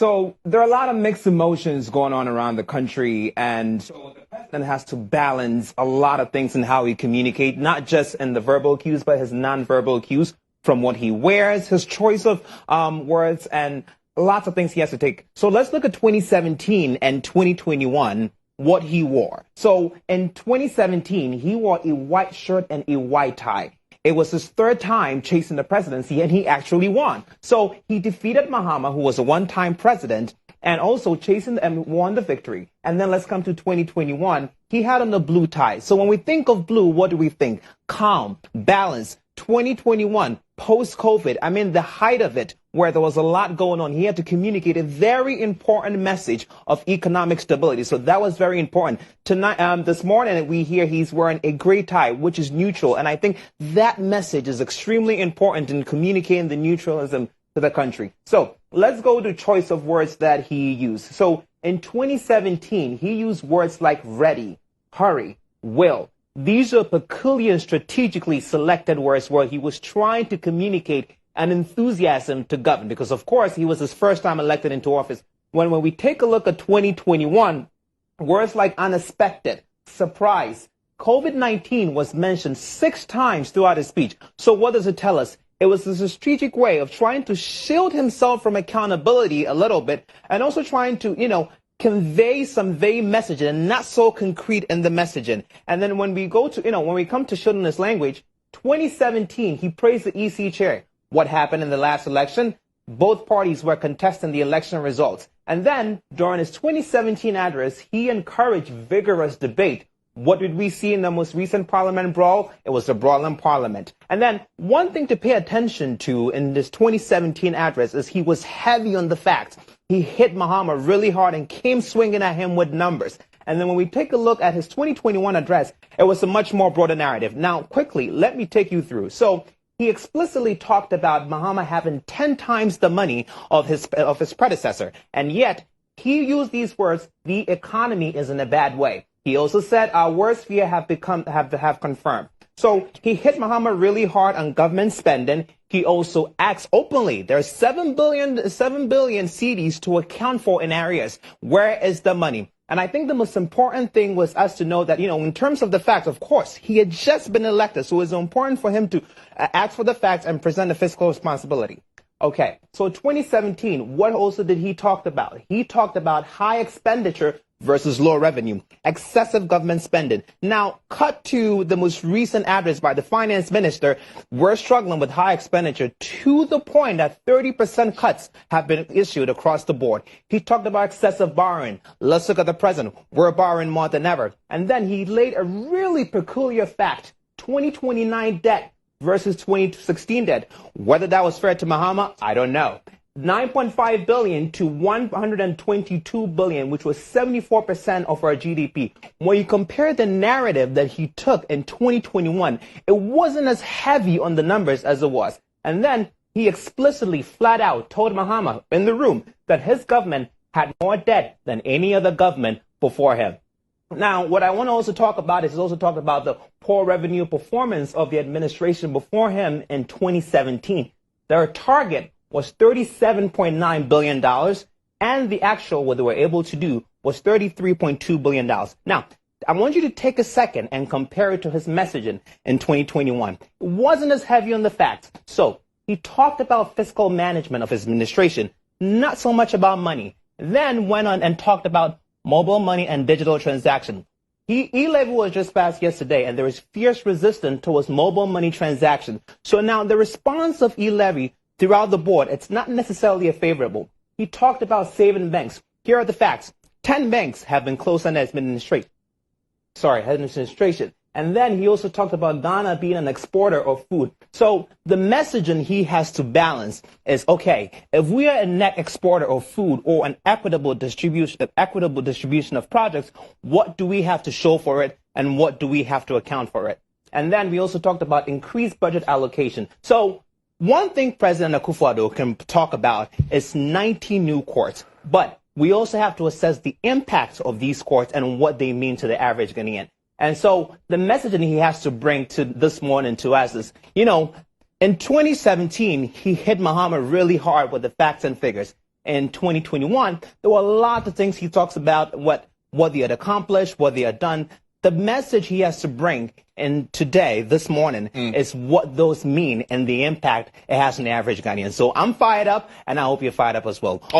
So there are a lot of mixed emotions going on around the country, and so the president has to balance a lot of things in how he communicates, not just in the verbal cues, but his nonverbal cues, from what he wears, his choice of words, and lots of things he has to take. So let's look at 2017 and 2021, what he wore. So in 2017, he wore a white shirt and a white tie. It was his third time chasing the presidency, and he actually won. So he defeated Mahama, who was a one-time president, and also chasing and won the victory. And then let's come to 2021. He had on the blue tie. So when we think of blue, what do we think? Calm, balance. 2021, post-COVID, I mean, the height of it, where there was a lot going on. He had to communicate a very important message of economic stability. So that was very important. Tonight, this morning, we hear he's wearing a gray tie, which is neutral. And I think that message is extremely important in communicating the neutralism to the country. So let's go to choice of words that he used. So in 2017, he used words like ready, hurry, will. These are peculiar, strategically selected words where he was trying to communicate an enthusiasm to govern, because, of course, he was his first time elected into office. When we take a look at 2021, words like unexpected, surprise, COVID-19 was mentioned 6 times throughout his speech. So what does it tell us? It was a strategic way of trying to shield himself from accountability a little bit, and also trying to, convey some vague messaging and not so concrete in the messaging. And then when we go to, when we come to shielding his language, 2017, he praised the EC chair. What happened in the last election? Both parties were contesting the election results. And then during his 2017 address, he encouraged vigorous debate. What did we see in the most recent parliament brawl? It was a brawl in parliament. And then one thing to pay attention to in this 2017 address is he was heavy on the facts. He hit Mahama really hard and came swinging at him with numbers. And then when we take a look at his 2021 address, it was a much more broader narrative. Now, quickly, let me take you through. So he explicitly talked about Mahama having 10 times the money of his predecessor. And yet he used these words, the economy is in a bad way. He also said our worst fear have confirmed. So he hit Mahama really hard on government spending. He also acts openly. There's 7 billion CDs to account for in areas. Where is the money? And I think the most important thing was us to know that, in terms of the facts, of course, he had just been elected. So it was important for him to ask for the facts and present the fiscal responsibility. Okay, so 2017, what also did he talk about? He talked about high expenditure versus low revenue, excessive government spending. Now, cut to the most recent address by the finance minister, we're struggling with high expenditure to the point that 30% cuts have been issued across the board. He talked about excessive borrowing. Let's look at the present. We're borrowing more than ever. And then he laid a really peculiar fact, 2029 debt versus 2016 debt. Whether that was fair to Mahama, I don't know. 9.5 billion to 122 billion, which was 74% of our GDP. When you compare the narrative that he took in 2021, it wasn't as heavy on the numbers as it was. And then he explicitly, flat out, told Mahama in the room that his government had more debt than any other government before him. Now, what I want to also talk about is also talk about the poor revenue performance of the administration before him in 2017. Their target was $37.9 billion, and the actual, what they were able to do, was $33.2 billion. Now, I want you to take a second and compare it to his messaging in 2021. It wasn't as heavy on the facts. So he talked about fiscal management of his administration, not so much about money. Then went on and talked about mobile money and digital transaction. E-levy was just passed yesterday, and there is fierce resistance towards mobile money transaction. So now the response of e-levy throughout the board, it's not necessarily a favorable. He talked about saving banks. Here are the facts. 10 banks have been closed under administration. And then he also talked about Ghana being an exporter of food. So the messaging he has to balance is, okay, if we are a net exporter of food or an equitable distribution of projects, what do we have to show for it and what do we have to account for it? And then we also talked about increased budget allocation. So one thing President Akufo-Addo can talk about is 90 new courts, but we also have to assess the impact of these courts and what they mean to the average Ghanaian. And so the messaging he has to bring to this morning to us is, in 2017, he hit Mahama really hard with the facts and figures. in 2021, there were a lot of things he talks about, what they had accomplished, what they had done. The message he has to bring in today, this morning, is what those mean and the impact it has on the average Ghanaian. So I'm fired up, and I hope you're fired up as well.